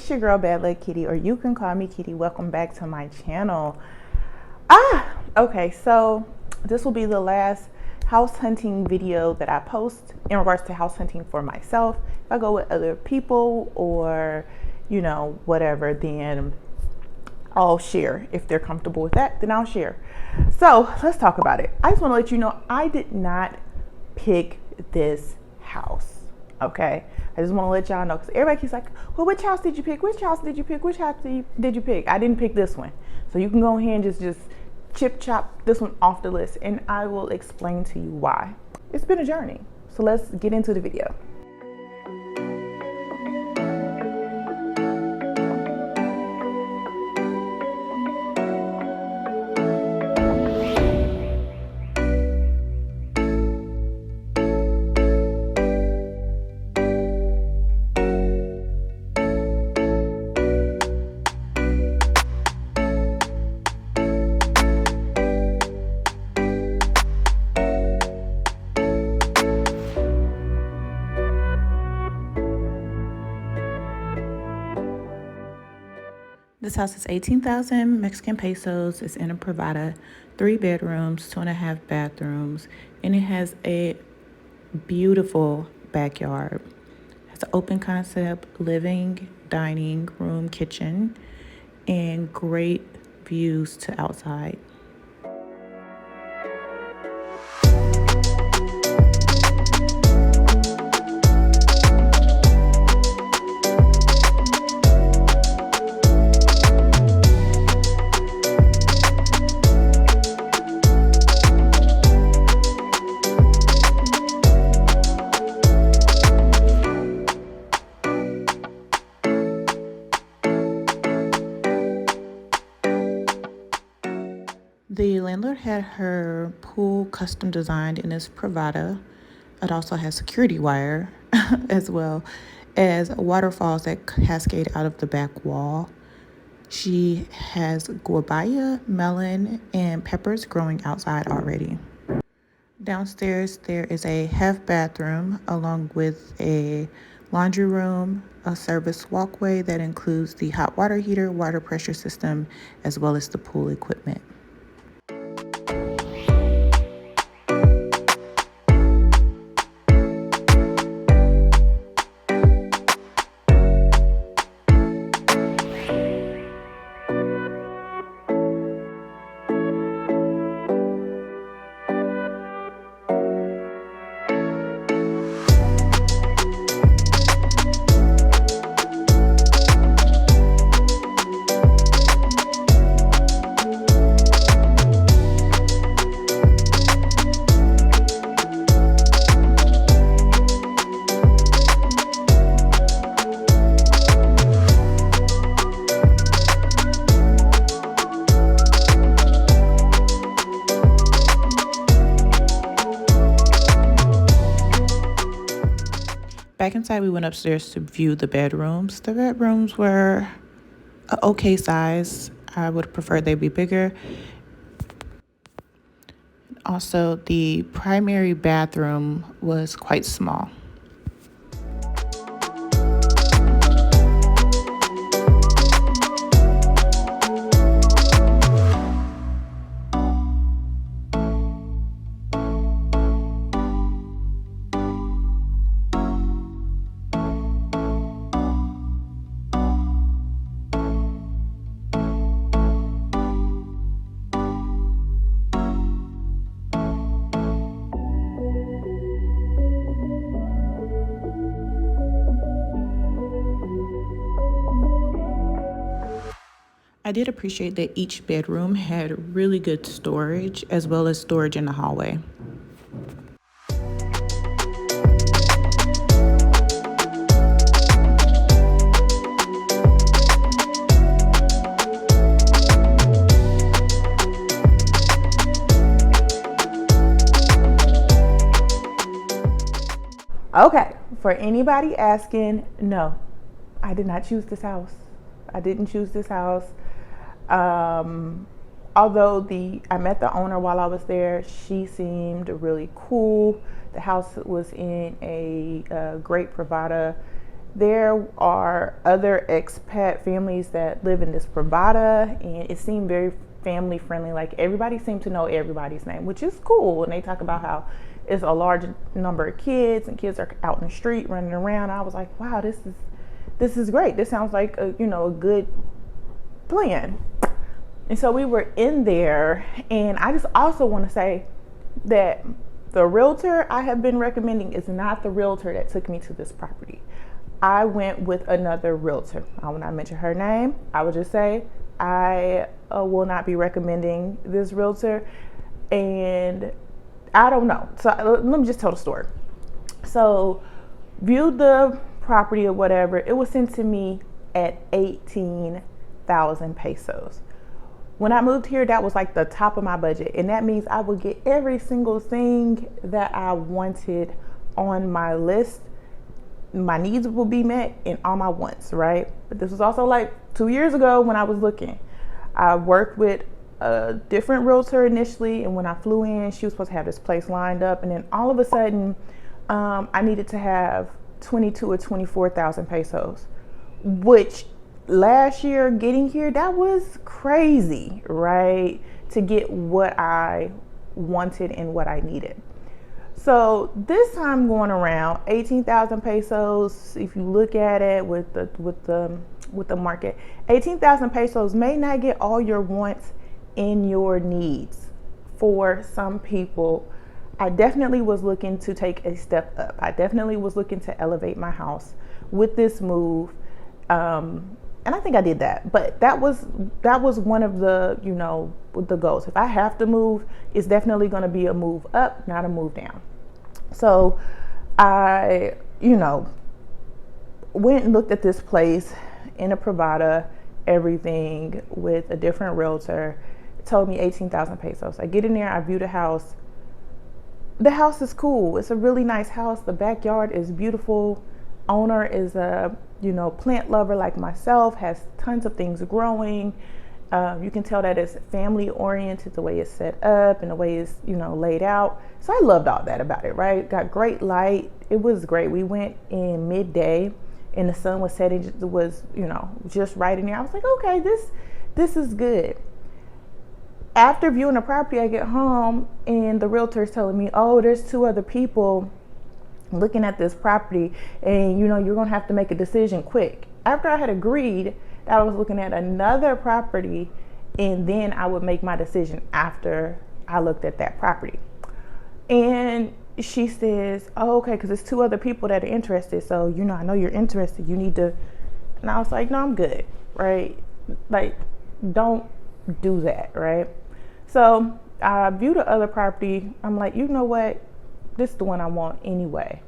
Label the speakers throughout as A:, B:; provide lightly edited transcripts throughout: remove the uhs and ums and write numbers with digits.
A: It's your girl Bad Leg Kitty, or you can call me Kitty. Welcome back to my channel. Okay, so this will be the last house hunting video that I post in regards to house hunting for myself. If I go with other people or whatever, then I'll share. If they're comfortable with that, then I'll share. So let's talk about it. I just want to let you know I did not pick this house. Okay, I just want to let y'all know, because everybody keeps like, well, which house did you pick? Which house did you pick? Which house did you pick? I didn't pick this one. So you can go ahead and just chip chop this one off the list, and I will explain to you why. It's been a journey. So let's get into the video. This house is 18,000 Mexican pesos. It's in a Privada, 3 bedrooms, 2.5 bathrooms, and it has a beautiful backyard. It has an open concept living, dining room, kitchen, and great views to outside. The landlord had her pool custom designed in this Privada. It also has security wire as well as waterfalls that cascade out of the back wall. She has guabaya, melon, and peppers growing outside already. Downstairs, there is a half bathroom along with a laundry room, a service walkway that includes the hot water heater, water pressure system, as well as the pool equipment. Back inside, we went upstairs to view the bedrooms. The bedrooms were an okay size. I would prefer they be bigger. Also, the primary bathroom was quite small. I did appreciate that each bedroom had really good storage, as well as storage in the hallway. Okay, for anybody asking, no, I did not choose this house. I didn't choose this house. Although I met the owner while I was there, she seemed really cool. The house was in a great Privada there are other expat families that live in this Pravada, and it seemed very family friendly. Like everybody seemed to know everybody's name, which is cool. And they talk about how it's a large number of kids, and kids are out in the street running around. I was like, wow, this is great. This sounds like a good plan. And so we were in there, and I just also want to say that the realtor I have been recommending is not the realtor that took me to this property. I went with another realtor. I will not mention her name. I will just say I will not be recommending this realtor, and I don't know. So let me just tell the story. So viewed the property or whatever. It was sent to me at 18,000 pesos. When I moved here, that was like the top of my budget. And that means I would get every single thing that I wanted on my list. My needs will be met and all my wants, right? But this was also like 2 years ago when I was looking. I worked with a different realtor initially, and when I flew in, she was supposed to have this place lined up, and then all of a sudden, I needed to have 22 or 24,000 pesos, which last year getting here, that was crazy, right? To get what I wanted and what I needed. So this time going around, 18,000 pesos, if you look at it with the market, 18,000 pesos may not get all your wants and your needs. For some people, I definitely was looking to take a step up. I definitely was looking to elevate my house with this move. And I think I did that, but that was one of the, the goals. If I have to move, it's definitely going to be a move up, not a move down. So I, went and looked at this place in a Pravada, everything with a different realtor. It told me 18,000 pesos. I get in there, I view the house. The house is cool. It's a really nice house. The backyard is beautiful. Owner is a plant lover like myself, has tons of things growing. You can tell that it's family oriented, the way it's set up and the way it's laid out. So I loved all that about it, right? Got great light. It was great. We went in midday and the sun was setting. It was just right in there. I was like, okay, this is good. After viewing the property, I get home and the realtor is telling me, oh, there's 2 other people looking at this property, and you're gonna have to make a decision quick. After I had agreed that I was looking at another property, and then I would make my decision after I looked at that property. And she says, oh, okay, because there's 2 other people that are interested, so I know you're interested, you need to. And I was like, no, I'm good, right? Like, don't do that, right? So I viewed the other property. I'm like, you know what? This is the one I want anyway.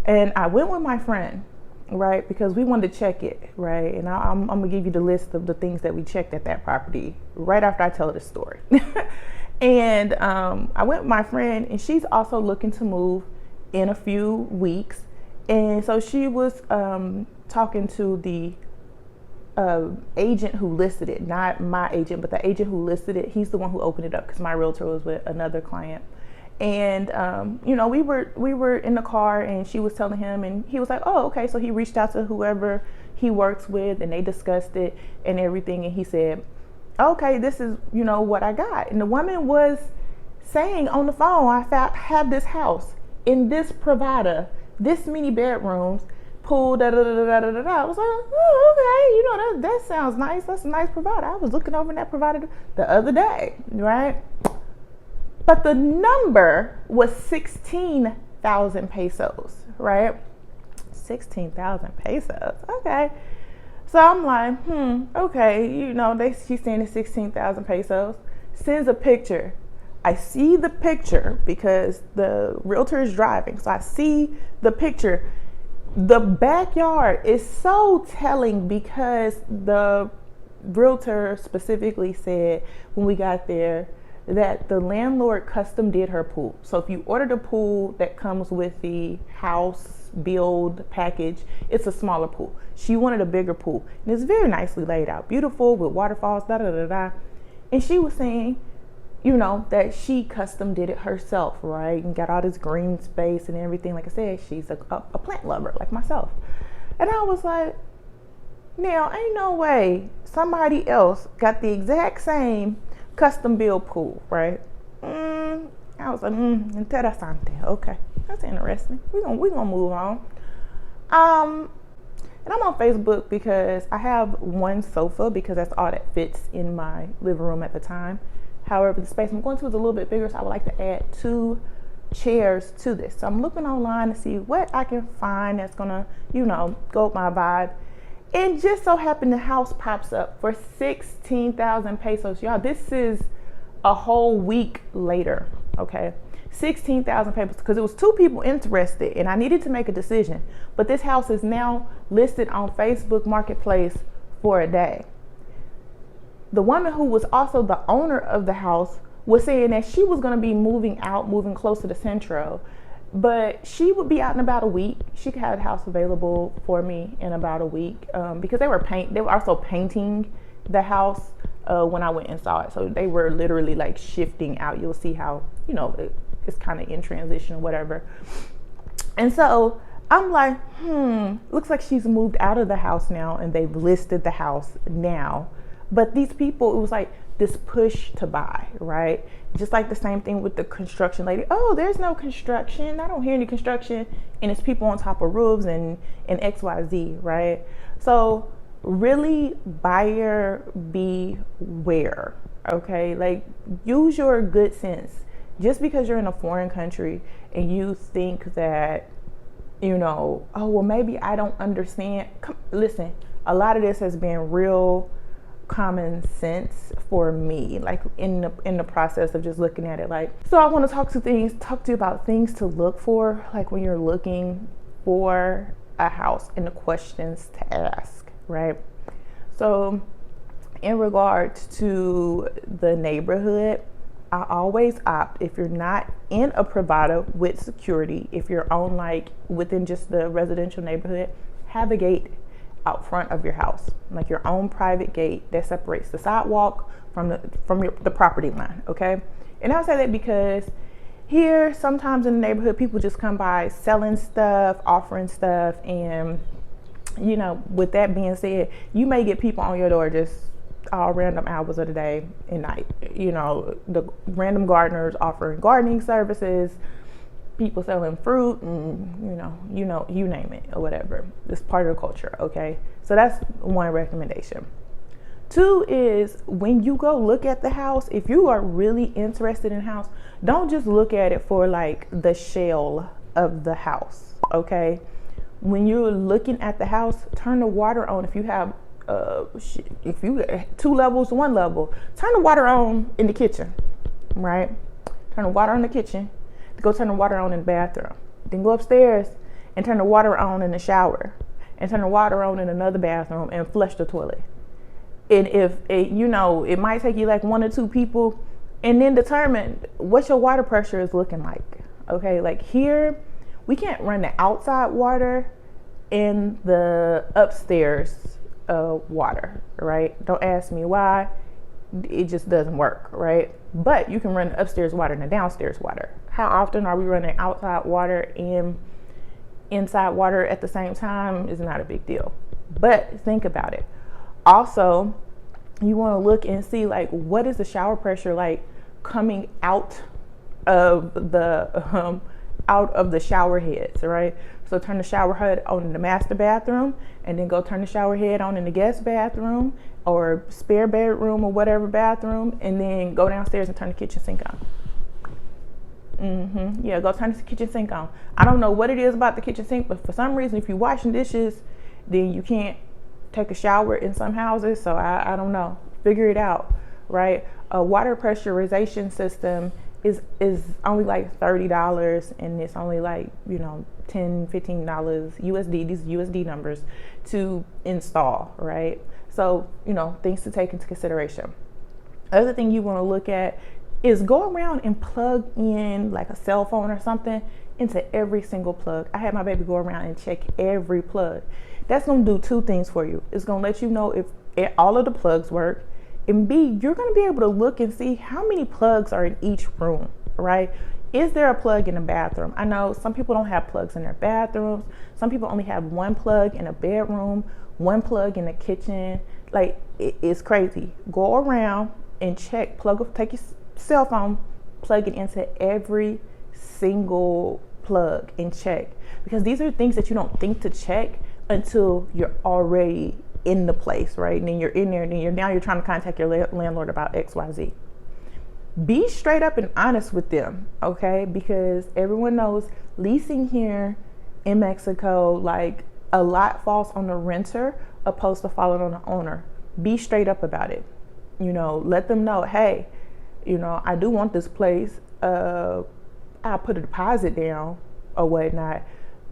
A: And I went with my friend, right? Because we wanted to check it, right? And I'm gonna give you the list of the things that we checked at that property right after I tell this story. And I went with my friend, and she's also looking to move in a few weeks. And so she was talking to the agent who listed it, not my agent, but the agent who listed it. He's the one who opened it up because my realtor was with another client. And we were in the car, and she was telling him, and he was like, oh, okay. So he reached out to whoever he works with, and they discussed it and everything. And he said, okay, this is what I got. And the woman was saying on the phone, I have this house in this Pravada, this many bedrooms, pool, da da da da da da da. I was like, oh, okay, that sounds nice. That's a nice Pravada. I was looking over in that Pravada the other day, right? But the number was 16,000 pesos, right? 16,000 pesos. Okay. So I'm like, okay, she's saying it's 16,000 pesos. Sends a picture. I see the picture because the realtor is driving. So I see the picture. The backyard is so telling because the realtor specifically said when we got there that the landlord custom did her pool. So if you ordered a pool that comes with the house build package, it's a smaller pool. She wanted a bigger pool, and it's very nicely laid out, beautiful with waterfalls, da da da da. And she was saying, you know, that she custom did it herself, right? And got all this green space and everything. Like I said, she's a plant lover like myself. And I was like, now, ain't no way somebody else got the exact same custom build pool, right? I was like, interesante. Okay, that's interesting. We gonna move on. And I'm on Facebook because I have one sofa because that's all that fits in my living room at the time. However, the space I'm going to is a little bit bigger, so I would like to add 2 chairs to this. So I'm looking online to see what I can find that's gonna, you know, go with my vibe. And just so happened the house pops up for 16,000 pesos. Y'all, this is a whole week later, okay? 16,000 pesos, because it was 2 people interested and I needed to make a decision. But this house is now listed on Facebook Marketplace for a day. The woman who was also the owner of the house was saying that she was going to be moving closer to Centro, but she would be out in about a week. She could have the house available for me in about a week, because they were also painting the house when I went and saw it. So they were literally like shifting out. You'll see how, you know, it's kind of in transition or whatever. And so I'm like, looks like she's moved out of the house now and they've listed the house now. But these people, it was like this push to buy, right? Just like the same thing with the construction lady. Oh, there's no construction. I don't hear any construction. And it's people on top of roofs and XYZ, right? So really, buyer beware, okay? Like, use your good sense. Just because you're in a foreign country and you think that, you know, oh, well, maybe I don't understand. Listen, a lot of this has been real common sense for me, like in the process of just looking at it. Like, so I want to talk to you about things to look for, like when you're looking for a house and the questions to ask, right? So in regards to the neighborhood, I always opt, if you're not in a provider with security, if you're on like within just the residential neighborhood, have a gate out front of your house, like your own private gate that separates the sidewalk from the property line, okay? And I'll say that because here, sometimes in the neighborhood, people just come by selling stuff, offering stuff, and, you know, with that being said, you may get people on your door just all random hours of the day and night. You know, the random gardeners offering gardening services, people selling fruit, and you name it or whatever. It's part of the culture, okay? So that's one recommendation. 2 is, when you go look at the house, if you are really interested in the house, don't just look at it for like the shell of the house, okay? When you're looking at the house, turn the water on. If you have 2 levels, 1 level, turn the water on in the kitchen, right? Turn the water on in the kitchen. Go turn the water on in the bathroom. Then go upstairs and turn the water on in the shower, and turn the water on in another bathroom and flush the toilet. And if it, you know, it might take you like 1 or 2 people, and then determine what your water pressure is looking like. Okay, like here, we can't run the outside water in the upstairs water, right? Don't ask me why. It just doesn't work, right? But you can run the upstairs water and the downstairs water. How often are we running outside water and inside water at the same time is not a big deal. But think about it. Also, you want to look and see, like, what is the shower pressure like coming out of the shower heads, right? So turn the shower head on in the master bathroom, and then go turn the shower head on in the guest bathroom or spare bedroom or whatever bathroom, and then go downstairs and turn the kitchen sink on. Yeah, go turn the kitchen sink on. I don't know what it is about the kitchen sink, but for some reason, if you're washing dishes, then you can't take a shower in some houses. So I don't know. Figure it out, right? A water pressurization system is only like $30, and it's only like, you know, $10, $15 USD, these USD numbers, to install, right? So, you know, things to take into consideration. Other thing you want to look at is go around and plug in like a cell phone or something into every single plug. I had my baby go around and check every plug. That's going to do 2 things for you. It's going to let you know if all of the plugs work, And B, you're going to be able to look and see how many plugs are in each room, right? Is there a plug in the bathroom? I know some people don't have plugs in their bathrooms. Some people only have one plug in a bedroom, one plug in the kitchen. Like, it's crazy. Go around and check, take your cell phone, plug it into every single plug and check. Because these are things that you don't think to check until you're already in the place, right? And then you're in there, and then you're trying to contact your landlord about XYZ. Be straight up and honest with them, okay? Because everyone knows leasing here in Mexico, like, a lot falls on the renter opposed to falling on the owner. Be straight up about it. You know, let them know, hey, you know, I do want this place. I'll put a deposit down or whatnot,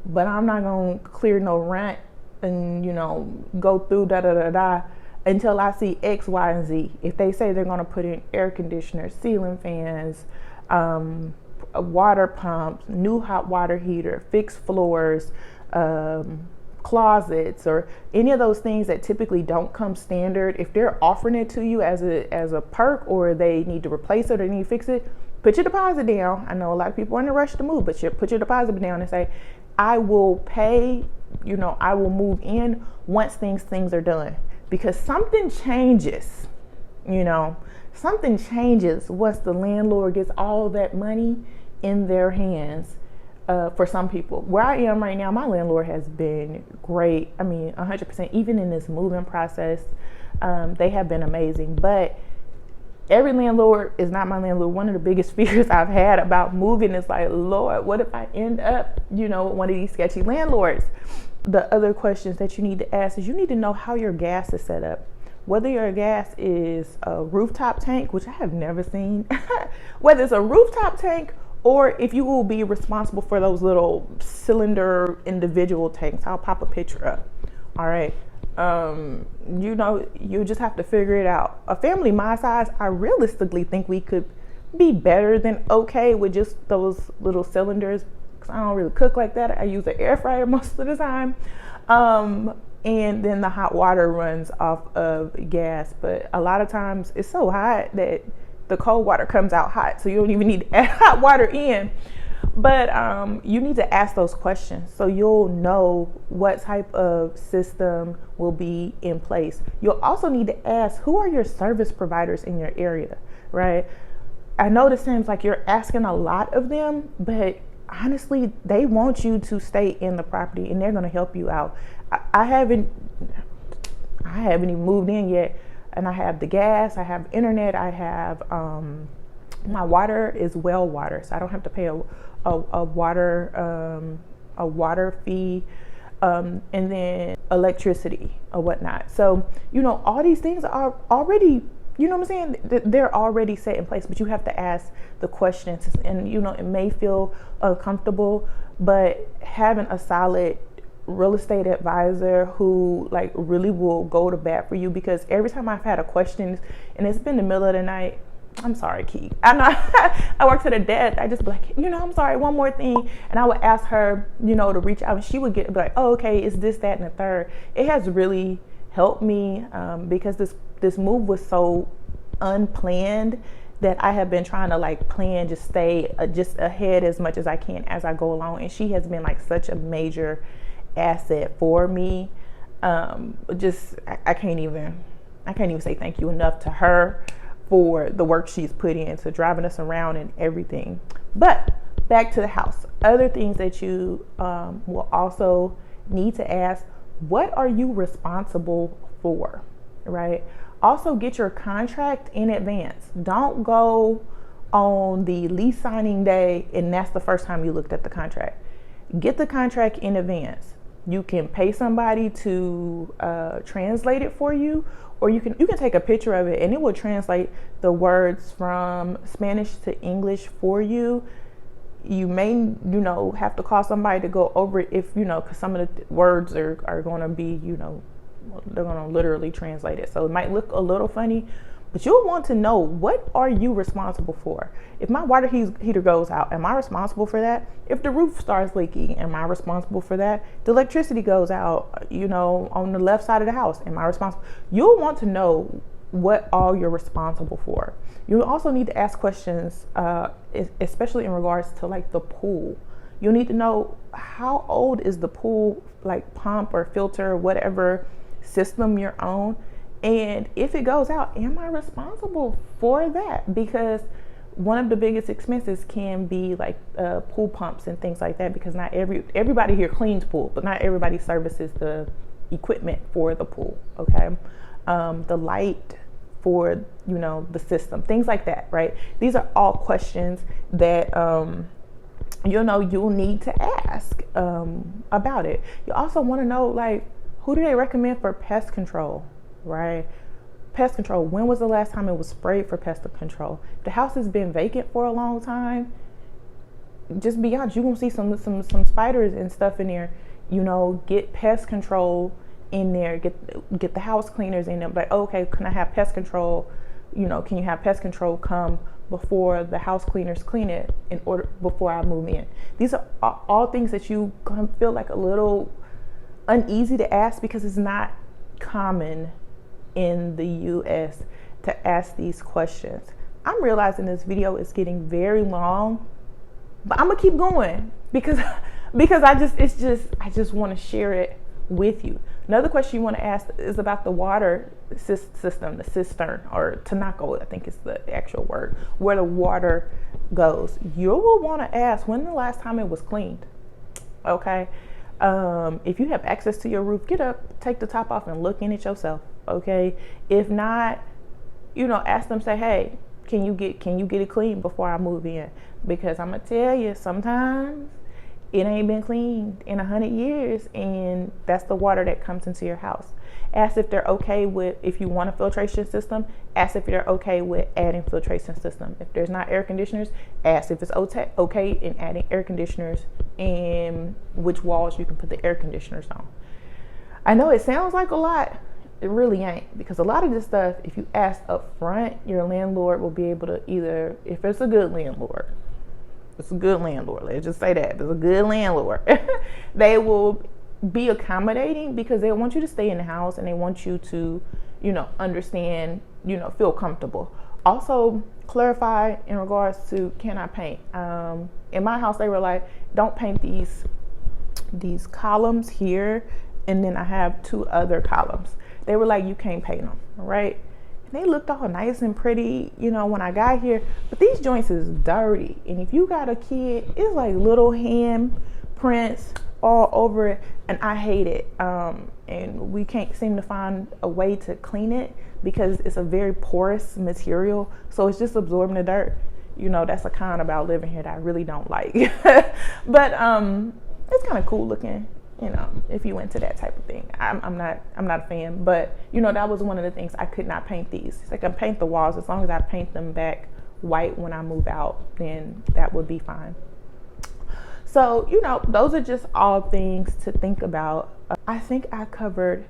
A: but I'm not gonna clear no rent and, you know, go through until I see X, Y, and Z. If they say they're gonna put in air conditioners, ceiling fans, water pumps, new hot water heater, fixed floors, closets, or any of those things that typically don't come standard, if they're offering it to you as a perk, or they need to replace it or need to fix it, put your deposit down. I know a lot of people are in a rush to move, but put your deposit down and say, I will pay, you know, I will move in once things are done. Because something changes, you know, something changes once the landlord gets all that money in their hands. For some people, where I am right now, my landlord has been great. I mean, 100%, even in this moving process, they have been amazing. But every landlord is not my landlord. One of the biggest fears I've had about moving is like, Lord, what if I end up, you know, one of these sketchy landlords? The other questions that you need to ask is you need to know how your gas is set up. Whether your gas is a rooftop tank, which I have never seen, whether it's a rooftop tank, or if you will be responsible for those little cylinder individual tanks. I'll pop a picture up. All right. You know, you just have to figure it out. A family my size, I realistically think we could be better than okay with just those little cylinders. I don't really cook like that. I use an air fryer most of the time. And then the hot water runs off of gas. But a lot of times it's so hot that the cold water comes out hot. So you don't even need to add hot water in. But you need to ask those questions so you'll know what type of system will be in place. You'll also need to ask, who are your service providers in your area, right? I know this seems like you're asking a lot of them, but honestly, they want you to stay in the property and they're going to help you out. I haven't even moved in yet, and I have the gas, I have internet, I have my water is well water, so I don't have to pay a water fee, and then electricity or whatnot. So, you know, all these things are already, you know what I'm saying? They're already set in place, but you have to ask the questions. And, you know, it may feel uncomfortable, but having a solid real estate advisor who like really will go to bat for you, because every time I've had a question and it's been the middle of the night, I'm sorry, Key. I know I work to the death. I just be like, you know, I'm sorry, one more thing. And I would ask her, you know, to reach out, and she would be like, oh, okay, it's this, that, and the third. It has really helped me because this move was so unplanned that I have been trying to like plan, just stay just ahead as much as I can as I go along. And she has been like such a major asset for me. I can't even say thank you enough to her for the work she's put into driving us around and everything. But back to the house. Other things that you will also need to ask, what are you responsible for, right? Also get your contract in advance. Don't go on the lease signing day and that's the first time you looked at the contract. Get the contract in advance. You can pay somebody to translate it for you, or you can take a picture of it and it will translate the words from Spanish to English for you. You may, you know, have to call somebody to go over it if, you know, because some of the words are going to be, you know, they're going to literally translate it. So it might look a little funny, but you'll want to know, what are you responsible for? If my water heater goes out, am I responsible for that? If the roof starts leaking, am I responsible for that? The electricity goes out, you know, on the left side of the house, am I responsible? You'll want to know what all you're responsible for. You also need to ask questions, especially in regards to like the pool. You need to know, how old is the pool, like pump or filter or whatever system you're on, and if it goes out, am I responsible for that? Because one of the biggest expenses can be like pool pumps and things like that, because not everybody here cleans pool, but not everybody services the equipment for the pool. Okay, the light for, you know, the system, things like that, right? These are all questions that you know, you'll need to ask about it. You also want to know, like, who do they recommend for pest control, right? Pest control, when was the last time it was sprayed for pest control? If the house has been vacant for a long time, just be honest, you're gonna see some spiders and stuff in there. You know, get pest control in there, get the house cleaners in there. Like, okay, can I have pest control? You know, can you have pest control come before the house cleaners clean it before I move in? These are all things that you gonna feel like a little uneasy to ask, because it's not common in the US to ask these questions. I'm realizing this video is getting very long, but I'm gonna keep going because I just want to share it with you. Another question you want to ask is about the water system, the cistern, or tinaco, I think is the actual word, where the water goes. You will want to ask, when the last time it was cleaned. Okay, if you have access to your roof, get up, take the top off and look in it yourself. Okay, if not, you know, ask them, say, hey, can you get it clean before I move in? Because I'm gonna tell you, sometimes it ain't been cleaned in 100 years, and that's the water that comes into your house. Ask if they're okay with, if you want a filtration system, ask if they're okay with adding filtration system. If there's not air conditioners, ask if it's okay in adding air conditioners and which walls you can put the air conditioners on. I know it sounds like a lot, it really ain't, because a lot of this stuff, if you ask up front, your landlord will be able to, either, if it's a good landlord, let's just say that, if it's a good landlord, they will be accommodating, because they want you to stay in the house and they want you to, you know, understand, you know, feel comfortable. Also clarify in regards to, can I paint? In my house, they were like, don't paint these columns here, and then I have 2 other columns. They were like, you can't paint them, right? They looked all nice and pretty, you know, when I got here, but these joints is dirty. And if you got a kid, it's like little hand prints all over it, and I hate it. And we can't seem to find a way to clean it, because it's a very porous material, so it's just absorbing the dirt. You know, that's a con about living here that I really don't like. But it's kind of cool looking, you know, if you into that type of thing. I'm not a fan, but you know, that was one of the things. I could not paint these. I can paint the walls. As long as I paint them back white when I move out, then that would be fine. So, you know, those are just all things to think about. I think I covered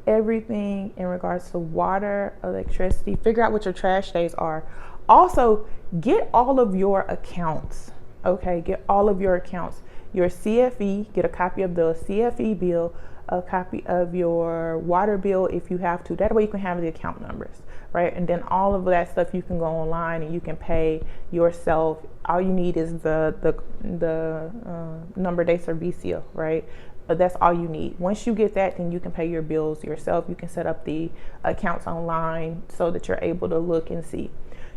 A: everything in regards to water, electricity. Figure out what your trash days are. Also, get all of your accounts. Okay, get all of your accounts. Your CFE, get a copy of the CFE bill, a copy of your water bill if you have to. That way you can have the account numbers, right? And then all of that stuff you can go online and you can pay yourself. All you need is the number, dates, or VCO, right? But that's all you need. Once you get that, then you can pay your bills yourself. You can set up the accounts online so that you're able to look and see.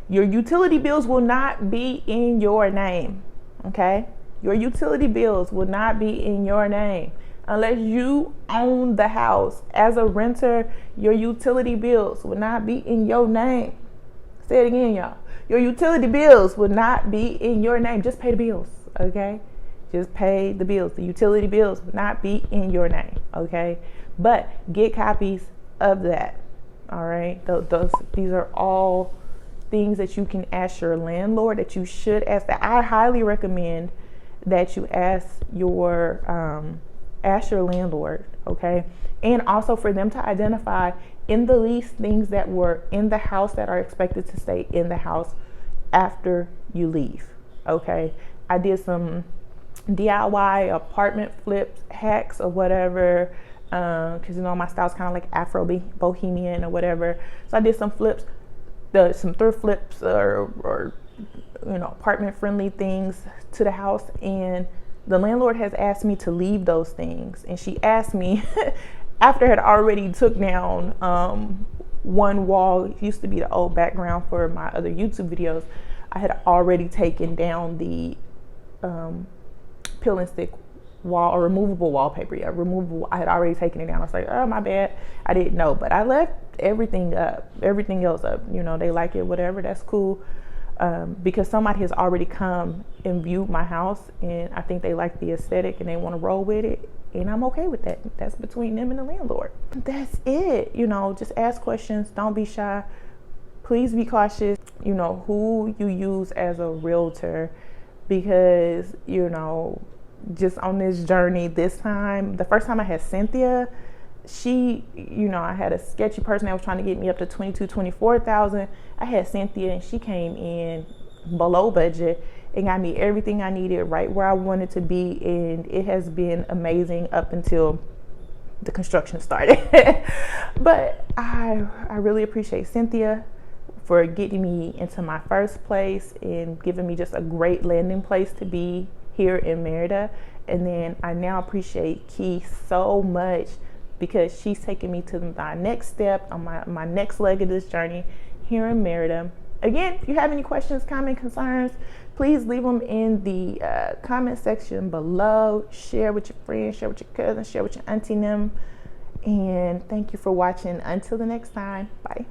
A: Your utility bills will not be in your name, okay? Your utility bills will not be in your name unless you own the house. As a renter, your utility bills will not be in your name. Say it again, y'all. Your utility bills will not be in your name. Just pay the bills, okay? Just pay the bills. The utility bills will not be in your name, okay? But get copies of that, all right? These are all things that you can ask your landlord, that you should ask. That I highly recommend that you ask your landlord, okay? And also for them to identify in the lease things that were in the house that are expected to stay in the house after you leave, okay? I did some DIY apartment flips, hacks, or whatever, because you know my style's kind of like Afro bohemian or whatever. So I did some flips, some thrift flips or you know, apartment friendly things to the house, and the landlord has asked me to leave those things. And she asked me after I had already took down one wall. It used to be the old background for my other YouTube videos. I had already taken down the peel and stick wall, or removable wallpaper. Yeah, removable. I had already taken it down. I was like, oh, my bad, I didn't know. But I left everything else up. You know, they like it, whatever, that's cool. Because somebody has already come and viewed my house, and I think they like the aesthetic and they want to roll with it, and I'm okay with that. That's between them and the landlord. That's it. You know, just ask questions. Don't be shy. Please be cautious, you know, who you use as a realtor, because, you know, just on this journey this time, the first time I had Cynthia, she, you know, I had a sketchy person that was trying to get me up to 24,000. I had Cynthia, and she came in below budget and got me everything I needed right where I wanted to be, and it has been amazing up until the construction started. But I really appreciate Cynthia for getting me into my first place and giving me just a great landing place to be here in Merida. And then I now appreciate Key so much, because she's taking me to my next step on my next leg of this journey here in Merida. Again, if you have any questions, comments, concerns, please leave them in the comment section below. Share with your friends, share with your cousins, share with your auntie and them. And thank you for watching. Until the next time, bye.